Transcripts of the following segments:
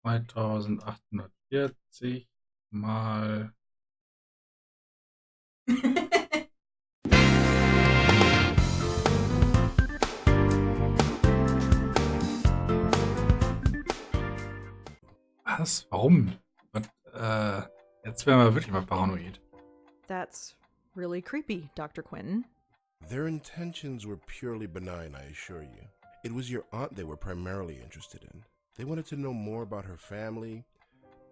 2840 mal. Was? Warum? Und, jetzt wären wir wirklich mal paranoid. That's really creepy, Dr. Quentin. Their intentions were purely benign, I assure you. It was your aunt they were primarily interested in. They wanted to know more about her family,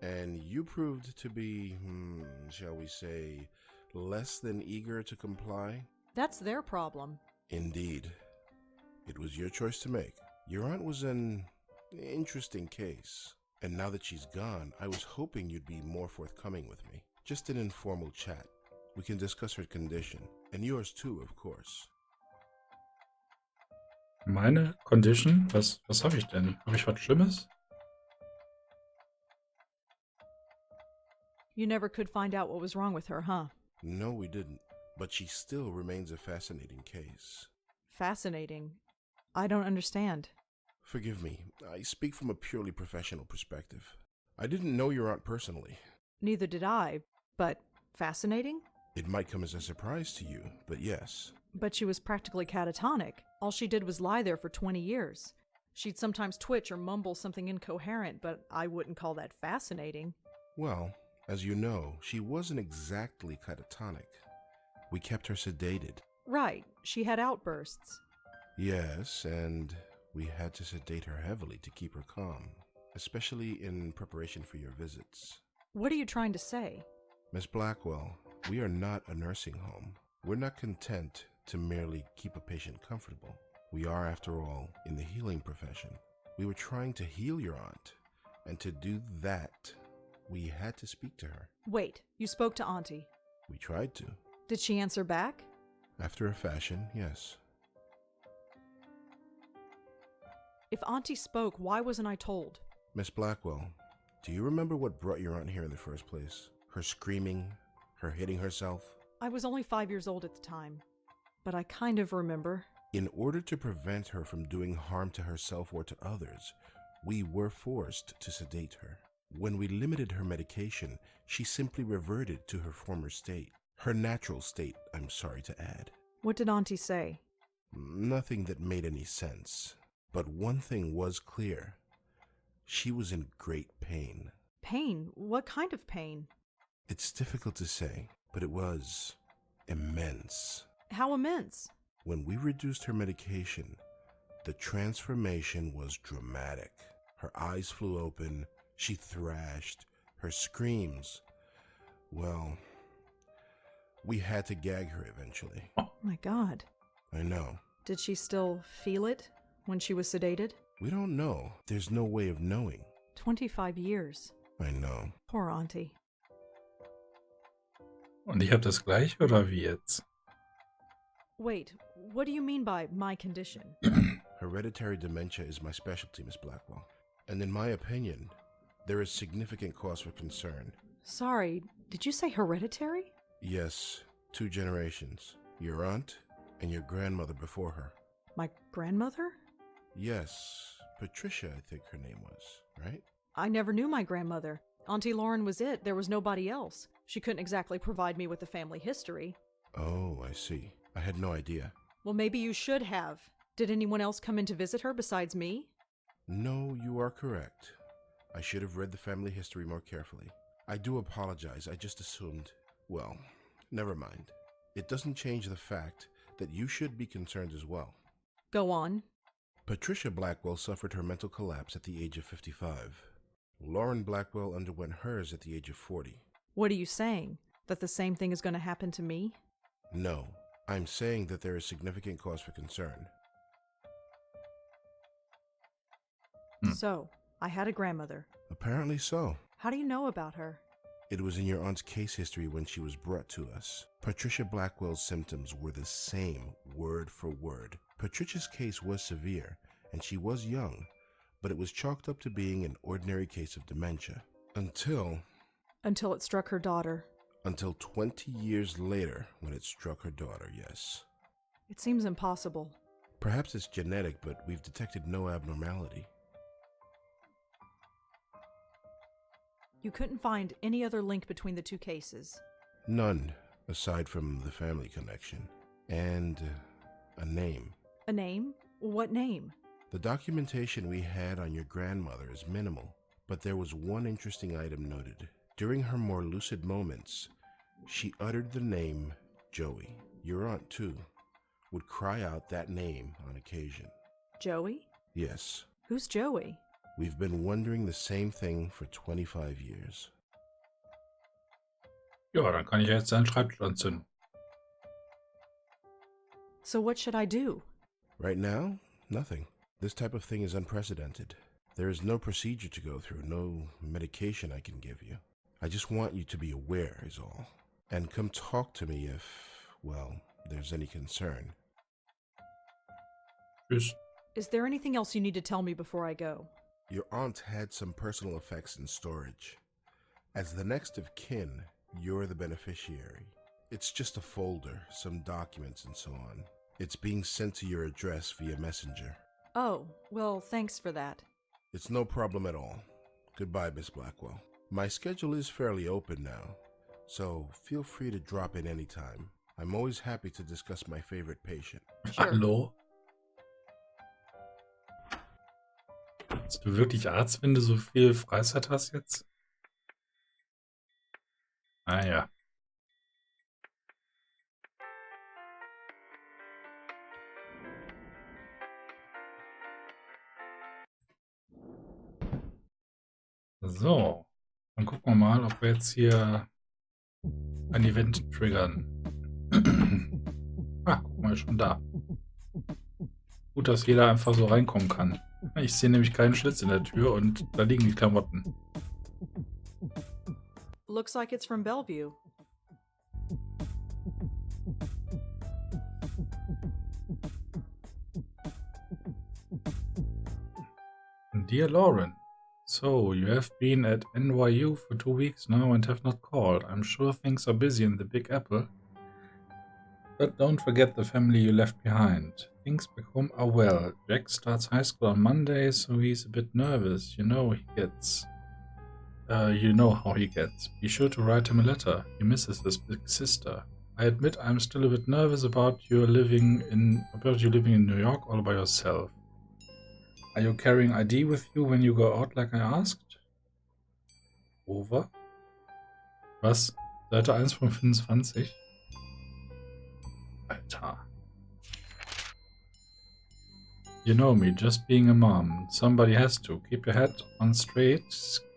and you proved to be, shall we say, less than eager to comply? That's their problem. Indeed. It was your choice to make. Your aunt was an interesting case, and now that she's gone, I was hoping you'd be more forthcoming with me. Just an informal chat. We can discuss her condition, and yours too, of course. Meine Condition? Was habe ich denn? Habe ich was Schlimmes? You never could find out what was wrong with her, huh? No, we didn't. But she still remains a fascinating case. Fascinating. I don't understand. Forgive me, I speak from a purely professional perspective. I didn't know your aunt personally. Neither did I, but fascinating? It might come as a surprise to you, but yes. But she was practically catatonic. All she did was lie there for 20 years. She'd sometimes twitch or mumble something incoherent, but I wouldn't call that fascinating. Well, as you know, she wasn't exactly catatonic. We kept her sedated. Right, she had outbursts. Yes, and we had to sedate her heavily to keep her calm, especially in preparation for your visits. What are you trying to say? Miss Blackwell, we are not a nursing home. We're not content to merely keep a patient comfortable. We are, after all, in the healing profession. We were trying to heal your aunt, and to do that, we had to speak to her. Wait, you spoke to Auntie. We tried to. Did she answer back? After a fashion, yes. If Auntie spoke, why wasn't I told? Miss Blackwell, do you remember what brought your aunt here in the first place? Her screaming, her hitting herself? I was only 5 years old at the time, but I kind of remember. In order to prevent her from doing harm to herself or to others, we were forced to sedate her. When we limited her medication, she simply reverted to her former state. Her natural state, I'm sorry to add. What did Auntie say? Nothing that made any sense. But one thing was clear. She was in great pain. Pain? What kind of pain? It's difficult to say, but it was immense. How immense? When we reduced her medication, the transformation was dramatic. Her eyes flew open, she thrashed, her screams. Well, we had to gag her eventually. Oh my God. I know. Did she still feel it when she was sedated? We don't know. There's no way of knowing. 25 years. I know. Poor Auntie. Und ich habe das gleiche oder wie jetzt? Wait, what do you mean by my condition? Hereditary dementia is my specialty, Miss Blackwell. And in my opinion, there is significant cause for concern. Sorry, did you say hereditary? Yes, 2 generations. Your aunt and your grandmother before her. My grandmother? Yes, Patricia, I think her name was, right? I never knew my grandmother. Auntie Lauren was it. There was nobody else. She couldn't exactly provide me with a family history. Oh, I see. I had no idea. Well, maybe you should have. Did anyone else come in to visit her besides me? No, you are correct. I should have read the family history more carefully. I do apologize. I just assumed. Well, never mind. It doesn't change the fact that you should be concerned as well. Go on. Patricia Blackwell suffered her mental collapse at the age of 55. Lauren Blackwell underwent hers at the age of 40. What are you saying? That the same thing is going to happen to me? No, I'm saying that there is significant cause for concern. So, I had a grandmother. Apparently so. How do you know about her? It was in your aunt's case history when she was brought to us. Patricia Blackwell's symptoms were the same, word for word. Patricia's case was severe, and she was young, but it was chalked up to being an ordinary case of dementia. Until it struck her daughter. Until 20 years later, when it struck her daughter, yes. It seems impossible. Perhaps it's genetic, but we've detected no abnormality. You couldn't find any other link between the two cases? None, aside from the family connection. And a name. A name? What name? The documentation we had on your grandmother is minimal, but there was one interesting item noted. During her more lucid moments, she uttered the name Joey. Your aunt, too, would cry out that name on occasion. Joey? Yes. Who's Joey? We've been wondering the same thing for 25 years. Ja, dann kann ich ja jetzt seinen Schreibtisch anzünden. So what should I do? Right now, nothing. This type of thing is unprecedented. There is no procedure to go through, no medication I can give you. I just want you to be aware is all. And come talk to me if, well, there's any concern. Tschüss. Is there anything else you need to tell me before I go? Your aunt had some personal effects in storage. As the next of kin, you're the beneficiary. It's just a folder, some documents and so on. It's being sent to your address via messenger. Oh, well, thanks for that. It's no problem at all. Goodbye, Miss Blackwell. My schedule is fairly open now, so feel free to drop in anytime. I'm always happy to discuss my favorite patient. Sure. Hallo? Bist du wirklich Arzt, wenn du so viel Freizeit hast jetzt? Ah ja. So, dann gucken wir mal, ob wir jetzt hier ein Event triggern. Ah, guck mal, ist schon da. Gut, dass jeder einfach so reinkommen kann. Ich sehe nämlich keinen Schlitz in der Tür und da liegen die Klamotten. Looks like it's from Bellevue. Dear Lauren, so you have been at NYU for 2 weeks now and have not called. I'm sure things are busy in the Big Apple. But don't forget the family you left behind. Things back home are well. Jack starts high school on Monday, so he's a bit nervous. You know how he gets. Be sure to write him a letter. He misses his big sister. I admit I'm still a bit nervous about you living in New York all by yourself. Are you carrying ID with you when you go out like I asked? Over? Was? Seite 1 von 25? Alter. You know me, just being a mom. Somebody has to. Keep your head on straight,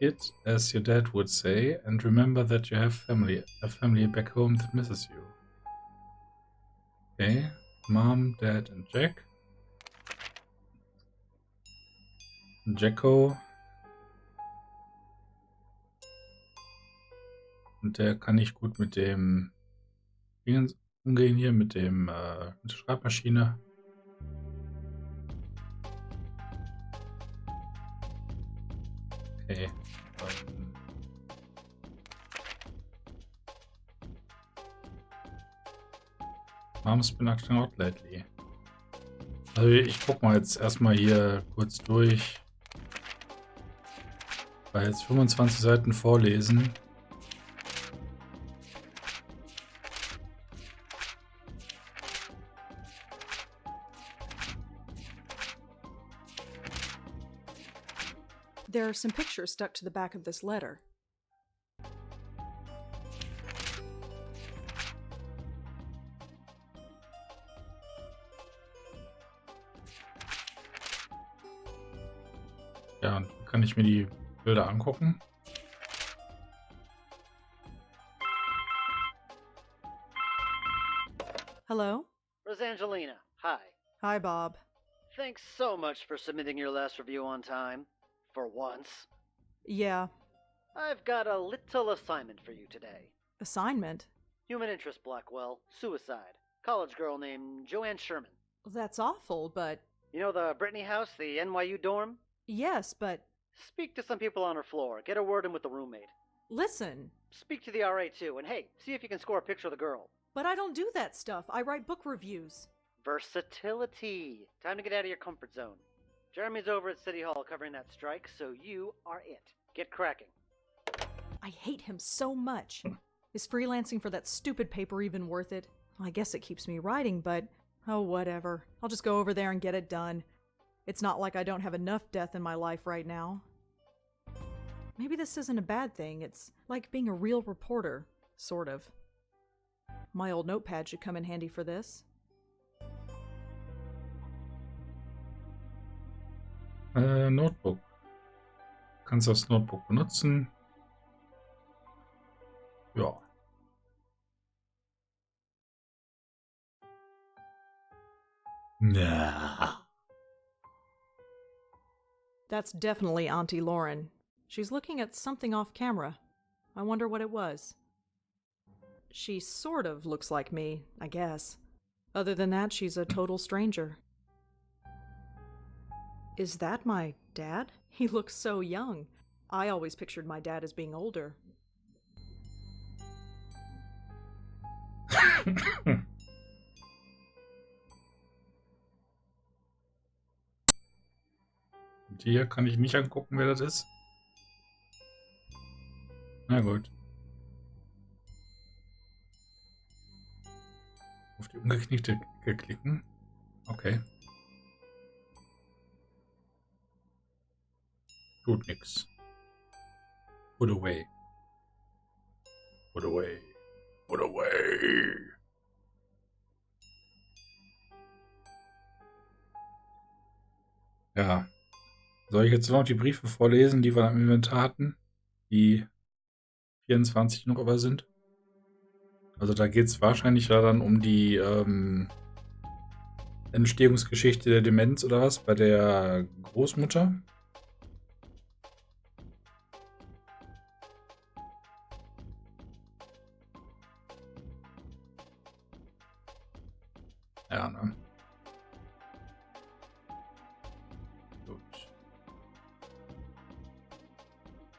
kid, as your dad would say, and remember that you have a family back home that misses you. Okay, Mom, Dad and Jack. Jacko. Und der kann nicht gut mit dem Dingen umgehen hier, mit der Schreibmaschine. Okay. Mom's been acting out lately. Also ich guck mal jetzt erstmal hier kurz durch. Weil jetzt 25 Seiten vorlesen. There are some pictures stuck to the back of this letter. Ja, kann ich mir die Bilder angucken? Hello? Rosangelina, hi. Hi, Bob. Thanks so much for submitting your last review on time. For once. Yeah. I've got a little assignment for you today. Assignment? Human interest, Blackwell. Suicide. College girl named Joanne Sherman. That's awful, but... You know the Brittany house, the NYU dorm? Yes, but... Speak to some people on her floor. Get a word in with the roommate. Listen. Speak to the RA too, and hey, see if you can score a picture of the girl. But I don't do that stuff. I write book reviews. Versatility. Time to get out of your comfort zone. Jeremy's over at City Hall covering that strike, so you are it. Get cracking. I hate him so much. Is freelancing for that stupid paper even worth it? I guess it keeps me writing, but oh, whatever. I'll just go over there and get it done. It's not like I don't have enough death in my life right now. Maybe this isn't a bad thing. It's like being a real reporter, sort of. My old notepad should come in handy for this. Notebook. Kannst das Notebook benutzen. Ja. Ja. That's definitely Auntie Lauren. She's looking at something off camera. I wonder what it was. She sort of looks like me, I guess. Other than that, she's a total stranger. Is that my dad? He looks so young. I always pictured my dad as being older. Hier kann ich nicht angucken, wer das ist. Na gut. Auf die umgeknickte Ecke klicken. Okay. Tut nix. Put away. Put away. Put away. Ja. Soll ich jetzt noch die Briefe vorlesen, die wir im Inventar hatten? Die 24 noch über sind? Also da geht es wahrscheinlich ja dann um die Entstehungsgeschichte der Demenz oder was bei der Großmutter. Ja, ne? Gut.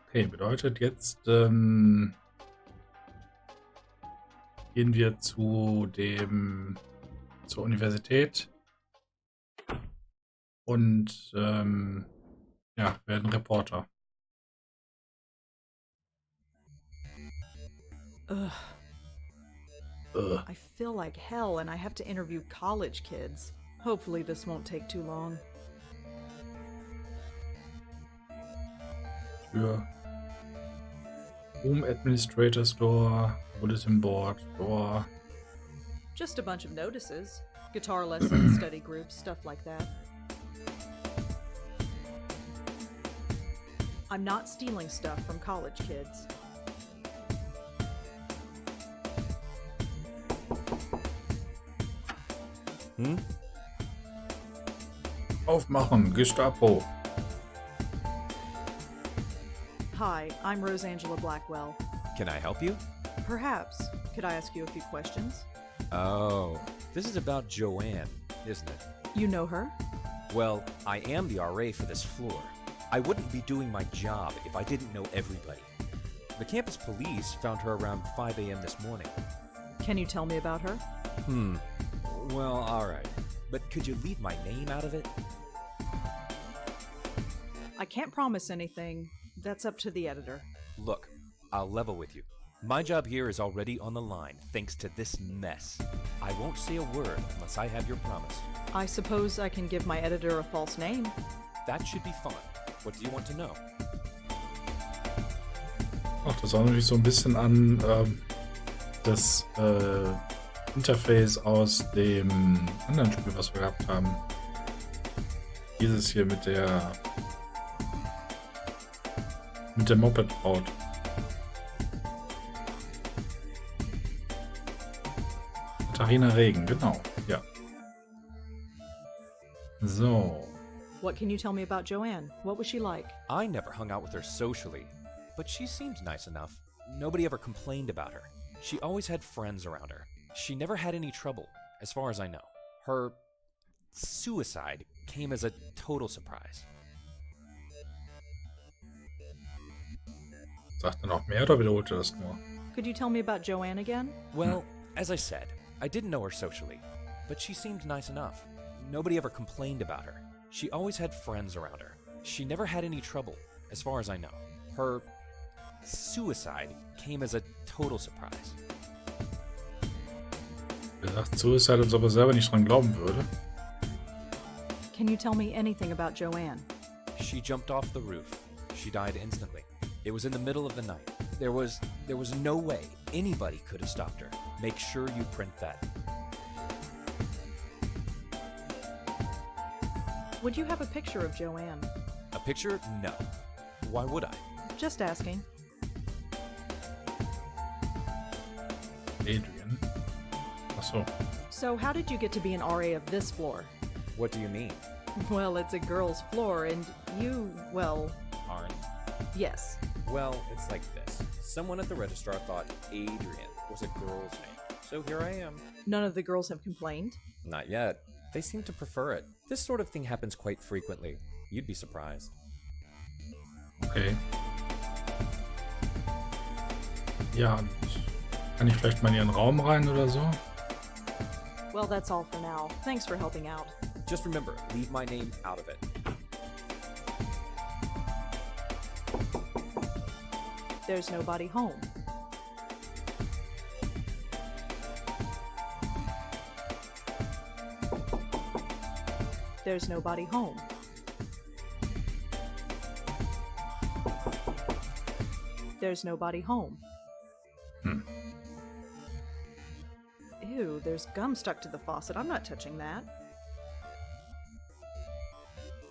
Okay, bedeutet jetzt gehen wir zur Universität und ja, werden Reporter. Ugh. I feel like hell and I have to interview college kids. Hopefully this won't take too long. Tür. Room Administrator Store, Bulletin Board, Door. Just a bunch of notices. Guitar lessons, study groups, stuff like that. I'm not stealing stuff from college kids. Aufmachen, Gestapo. Hi, I'm Rosangela Blackwell. Can I help you? Perhaps. Could I ask you a few questions? Oh, this is about Joanne, isn't it? You know her? Well, I am the RA for this floor. I wouldn't be doing my job if I didn't know everybody. The campus police found her around 5 a.m. this morning. Can you tell me about her? Well, alright. But could you leave my name out of it? I can't promise anything. That's up to the editor. Look, I'll level with you. My job here is already on the line, thanks to this mess. I won't say a word unless I have your promise. I suppose I can give my editor a false name. That should be fun. What do you want to know? Ach, das erinnert mich so ein bisschen an das Interface aus dem anderen Spiel, was wir gehabt haben. Dieses hier mit der Moped-Braut. Katharina Regen, genau, ja. So. What can you tell me about Joanne? What was she like? I never hung out with her socially, but she seemed nice enough. Nobody ever complained about her. She always had friends around her. She never had any trouble, as far as I know. Her suicide came as a total surprise. Sagt er noch mehr oder wiederholt er das nur? Could you tell me about Joanne again? Well, as I said, I didn't know her socially, but she seemed nice enough. Nobody ever complained about her. She always had friends around her. She never had any trouble, as far as I know. Her suicide came as a total surprise. Er sagt Suicide, als ob er selber nicht dran glauben würde. Can you tell me anything about Joanne? She jumped off the roof. She died instantly. It was in the middle of the night. There was no way anybody could have stopped her. Make sure you print that. Would you have a picture of Joanne? A picture? No. Why would I? Just asking. Adrian. Ach so. So how did you get to be an RA of this floor? What do you mean? Well, it's a girl's floor, and you, well, Aren't? yes. Well, it's like this. Someone at the registrar thought Adrian was a girl's name. So here I am. None of the girls have complained. Not yet. They seem to prefer it. This sort of thing happens quite frequently. You'd be surprised. Okay. Ja, und kann ich vielleicht mal in ihren Raum rein oder so? Well, that's all for now. Thanks for helping out. Just remember, leave my name out of it. There's nobody home. There's nobody home. There's nobody home. Ew, there's gum stuck to the faucet. I'm not touching that.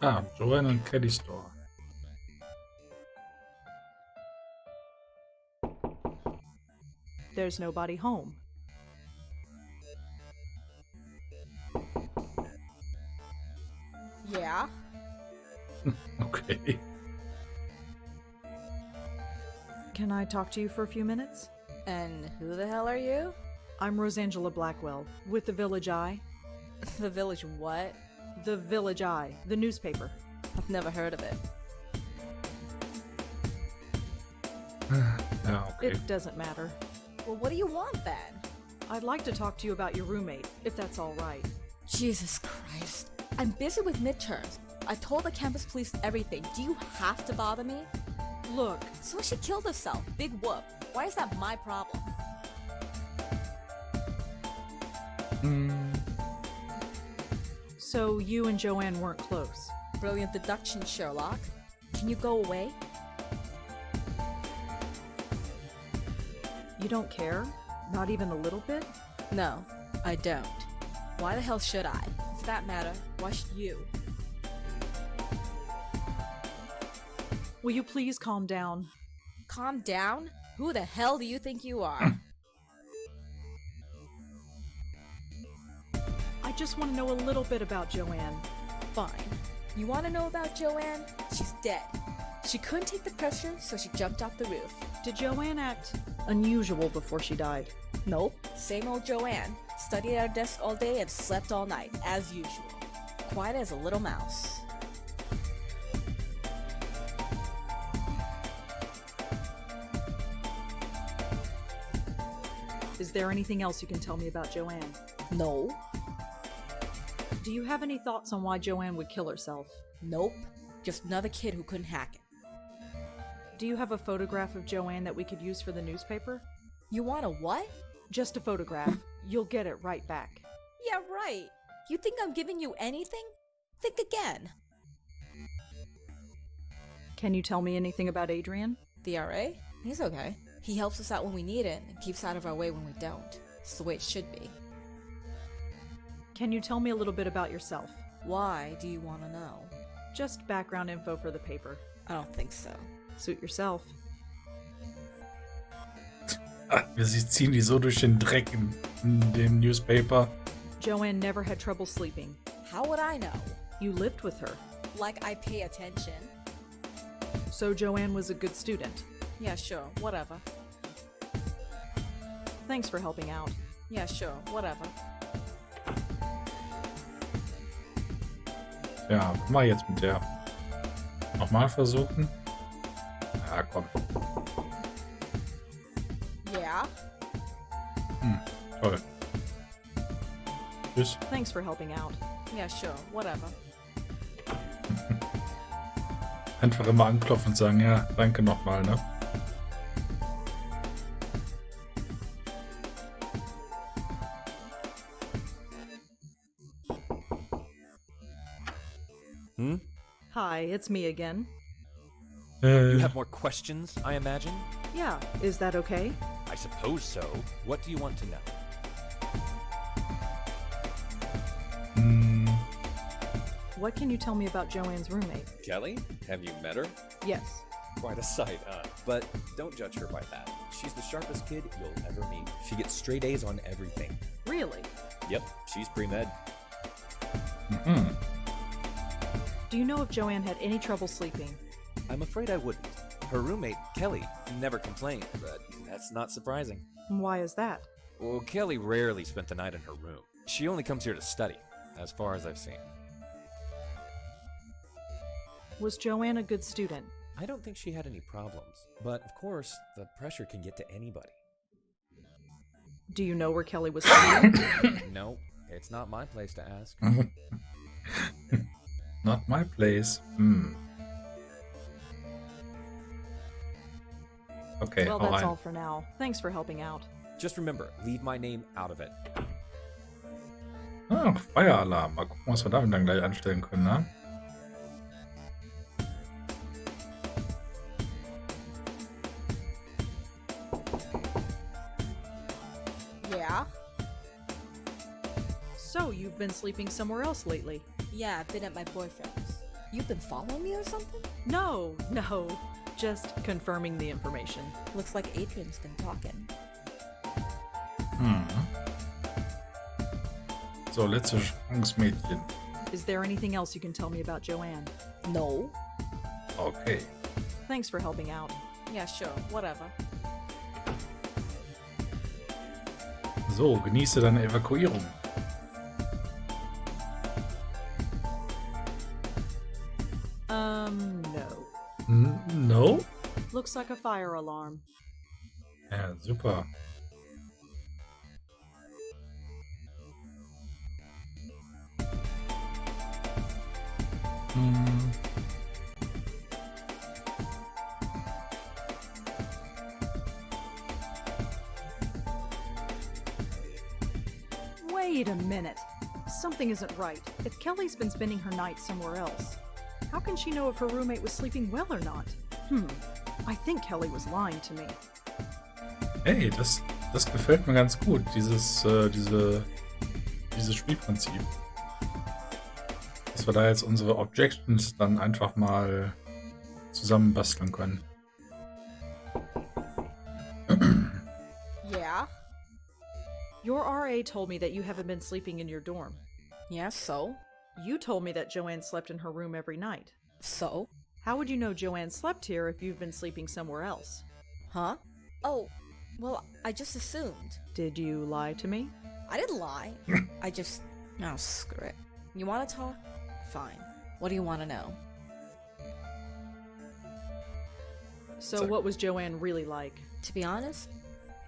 Ah, Joanne und Caddy Store. There's nobody home. Yeah? Okay. Can I talk to you for a few minutes? And who the hell are you? I'm Rosangela Blackwell, with the Village Eye. The Village what? The Village Eye, the newspaper. I've never heard of it. Ja, okay. It doesn't matter. Well, what do you want then? I'd like to talk to you about your roommate, if that's all right. Jesus Christ. I'm busy with midterms. I told the campus police everything. Do you have to bother me? Look, So she killed herself. Big whoop. Why is that my problem? so you and Joanne weren't close. Brilliant deduction, Sherlock. Can you go away? You don't care? Not even a little bit? No, I don't. Why the hell should I? For that matter, why should you? Will you please calm down? Calm down? Who the hell do you think you are? I just want to know a little bit about Joanne. Fine. You want to know about Joanne? She's dead. She couldn't take the pressure, so she jumped off the roof. Did Joanne act unusual before she died? Nope. Same old Joanne. Studied at her desk all day and slept all night, as usual. Quiet as a little mouse. Is there anything else you can tell me about Joanne? No. Do you have any thoughts on why Joanne would kill herself? Nope. Just another kid who couldn't hack it. Do you have a photograph of Joanne that we could use for the newspaper? You want a what? Just a photograph. You'll get it right back. Yeah, right. You think I'm giving you anything? Think again. Can you tell me anything about Adrian? The RA? He's okay. He helps us out when we need it and keeps out of our way when we don't. It's the way it should be. Can you tell me a little bit about yourself? Why do you want to know? Just background info for the paper. I don't think so. Suit yourself. Sie ziehen die so durch den Dreck in dem Newspaper. Joanne never had trouble sleeping. How would I know? You lived with her. Like I pay attention. So Joanne was a good student. Yeah, sure, whatever. Thanks for helping out. Yeah, sure, whatever. Ja, was mach ich jetzt mit der? Nochmal versuchen? Ja, komm. Yeah? Toll. Tschüss. Thanks for helping out. Yeah, sure, whatever. Einfach immer anklopfen und sagen, ja, danke nochmal, ne? Hi, it's me again. You have more questions, I imagine? Yeah, is that okay? I suppose so. What do you want to know? What can you tell me about Joanne's roommate? Kelly? Have you met her? Yes. Quite a sight, huh? But don't judge her by that. She's the sharpest kid you'll ever meet. She gets straight A's on everything. Really? Yep, she's pre-med. Mhm. Do you know if Joanne had any trouble sleeping? I'm afraid I wouldn't. Her roommate, Kelly, never complained, but that's not surprising. Why is that? Well, Kelly rarely spent the night in her room. She only comes here to study, as far as I've seen. Was Joanne a good student? I don't think she had any problems, but of course, the pressure can get to anybody. Do you know where Kelly was studying? No, it's not my place to ask. Not my place. Okay, Well, hau that's rein. all for now. Thanks for helping out. Just remember, leave my name out of it. Ah, Feueralarm. Mal gucken, was wir damit dann gleich anstellen können, ne? Yeah? So, you've been sleeping somewhere else lately? Yeah, I've been at my boyfriend's. You've been following me or something? No. Just confirming the information. Looks like Adrian's been talking. So, letzte Chance, Mädchen. Is there anything else you can tell me about Joanne? No. Okay. Thanks for helping out. Yeah, sure, whatever. So, genieße deine Evakuierung. No. No? Looks like a fire alarm. Ja, super. Wait a minute. Something isn't right. If Kelly's been spending her night somewhere else, how can she know if her roommate was sleeping well or not? I think Kelly was lying to me. Hey, das gefällt mir ganz gut, dieses Spielprinzip. Dass wir da jetzt unsere Objections dann einfach mal zusammenbasteln können. Yeah? Your RA told me that you haven't been sleeping in your dorm. Yeah, so? You told me that Joanne slept in her room every night. So? How would you know Joanne slept here if you've been sleeping somewhere else? Huh? Oh, well, I just assumed. Did you lie to me? I didn't lie. I just... No, screw it. You want to talk? Fine. What do you want to know? So what was Joanne really like? To be honest,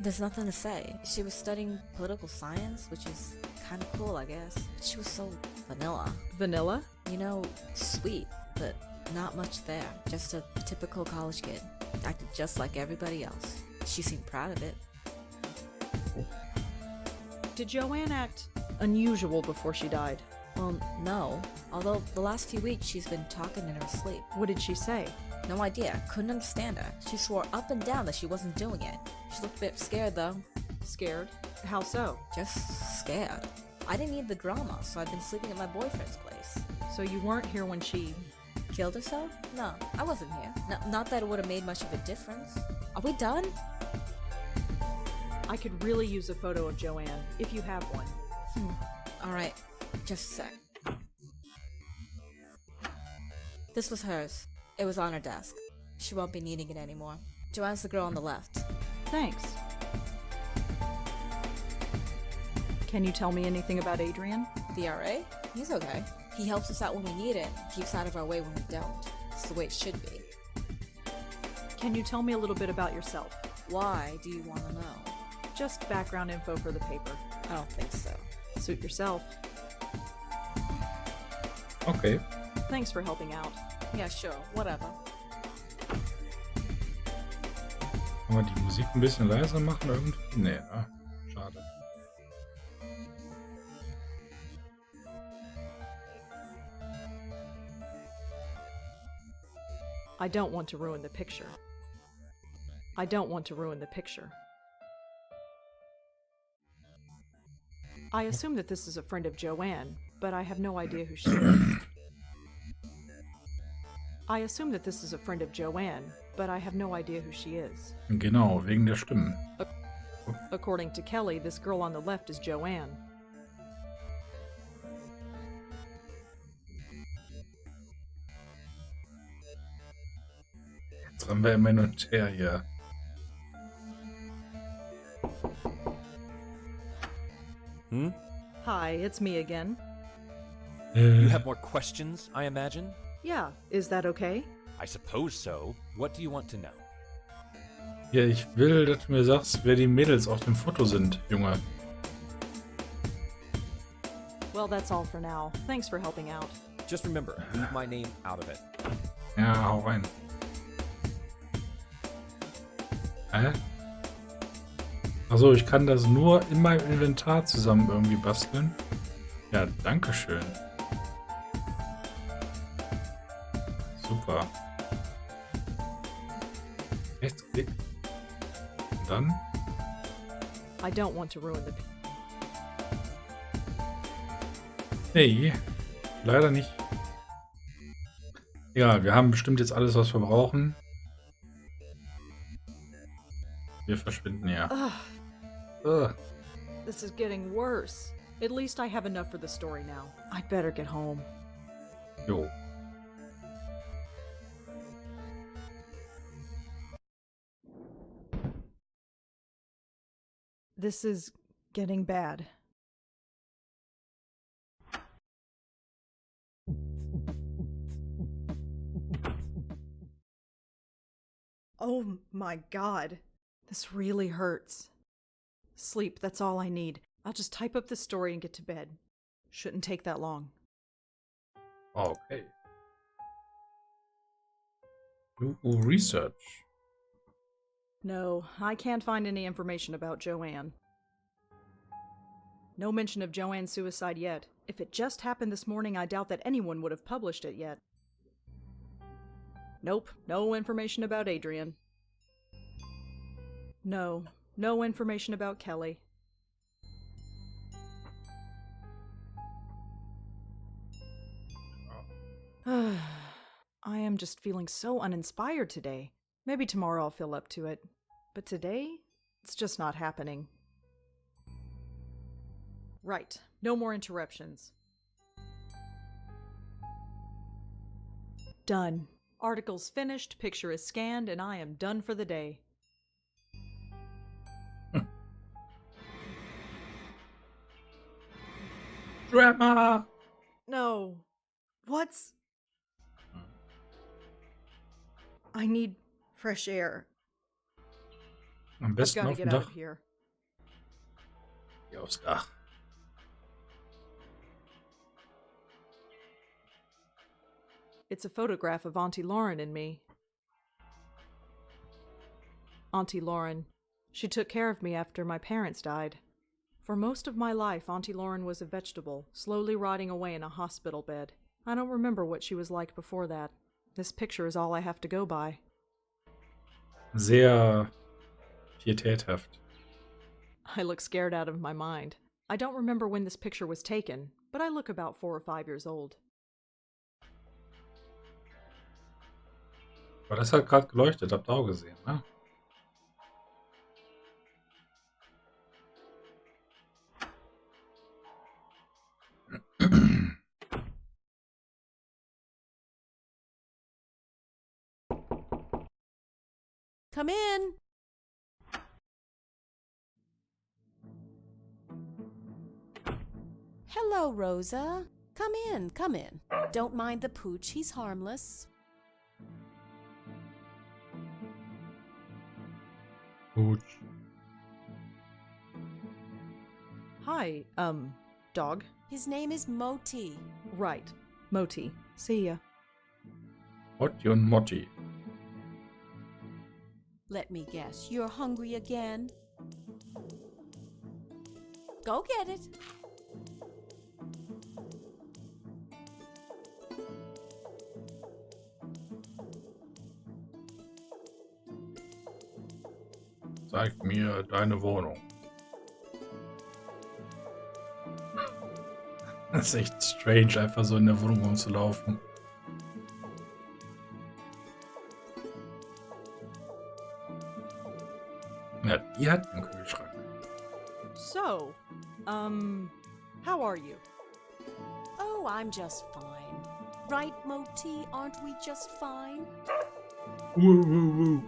there's nothing to say. She was studying political science, which is kind of cool, I guess. But she was so vanilla. Vanilla? You know, sweet, but not much there. Just a typical college kid. Acted just like everybody else. She seemed proud of it. Did Joanne act unusual before she died? Well, no. Although the last few weeks she's been talking in her sleep. What did she say? No idea. Couldn't understand her. She swore up and down that she wasn't doing it. She looked a bit scared though. Scared? How so? Just scared. I didn't need the drama, so I've been sleeping at my boyfriend's place. So you weren't here when she... Killed herself? No, I wasn't here. Not that it would have made much of a difference. Are we done? I could really use a photo of Joanne, if you have one. Alright, just a sec. This was hers. It was on her desk. She won't be needing it anymore. Joanne's the girl on the left. Thanks. Can you tell me anything about Adrian? The RA? He's okay. He helps us out when we need it, keeps out of our way when we don't. It's the way it should be. Can you tell me a little bit about yourself? Why do you want to know? Just background info for the paper. I don't think so. Suit yourself. Okay. Thanks for helping out. Yeah, sure, whatever. Kann man die Musik ein bisschen leiser machen irgendwie? Nee, ne? Schade. I don't want to ruin the picture. I don't want to ruin the picture. I assume that this is a friend of Joanne, but I have no idea who she is. I assume that this is a friend of Joanne, but I have no idea who she is. Genau, wegen der Stimmen. According to Kelly, this girl on the left is Joanne. Jetzt haben wir immer hin und her hier. Hi, it's me again. You have more questions, I imagine? Yeah, is that okay? I suppose so. What do you want to know? Ja, ich will, dass du mir sagst, wer die Mädels auf dem Foto sind, Junge. Well, that's all for now. Thanks for helping out. Just remember, leave my name out of it. Ja, hau rein. Hä? Achso, ich kann das nur in meinem Inventar zusammen irgendwie basteln. Ja, danke schön. Super. Rechtsklick. Und dann? I don't want to ruin the... Nee, leider nicht. Ja, wir haben bestimmt jetzt alles, was wir brauchen. Wir verschwinden ja. Ugh. This is getting worse. At least I have enough for the story now. I'd better get home. Jo. This is getting bad. Oh my god. This really hurts. Sleep, that's all I need. I'll just type up the story and get to bed. Shouldn't take that long. Okay. Do research. No, I can't find any information about Joanne. No mention of Joanne's suicide yet. If it just happened this morning, I doubt that anyone would have published it yet. Nope, no information about Adrian. No information about Kelly. I am just feeling so uninspired today. Maybe tomorrow I'll feel up to it. But today, it's just not happening. Right, no more interruptions. Done. Article's finished, picture is scanned, and I am done for the day. Drama! No. What's... I need fresh air. Am I've besten got to auf dem get out Dach. of here. Hier aufs Dach. It's a photograph of Auntie Lauren and me. Auntie Lauren. She took care of me after my parents died. For most of my life, Auntie Lauren was a vegetable, slowly rotting away in a hospital bed. I don't remember what she was like before that. This picture is all I have to go by. Sehr pietäthaft. I look scared out of my mind. I don't remember when this picture was taken, but I look about 4 or 5 years old. Aber das hat gerade geleuchtet, habt ihr auch gesehen, ne? Come in. Hello, Rosa. Come in, come in. Don't mind the pooch, he's harmless. Gut. Hi, dog? His name is Moti. Right. Moti. See ya. Motti und Motti. Let me guess, you're hungry again? Go get it. Zeig mir deine Wohnung. Das ist echt strange, einfach so in der Wohnung rumzulaufen. Ja, die hat einen Kühlschrank. So, how are you? Oh, I'm just fine. Right, Moti? Aren't we just fine? Woo, woo, woo.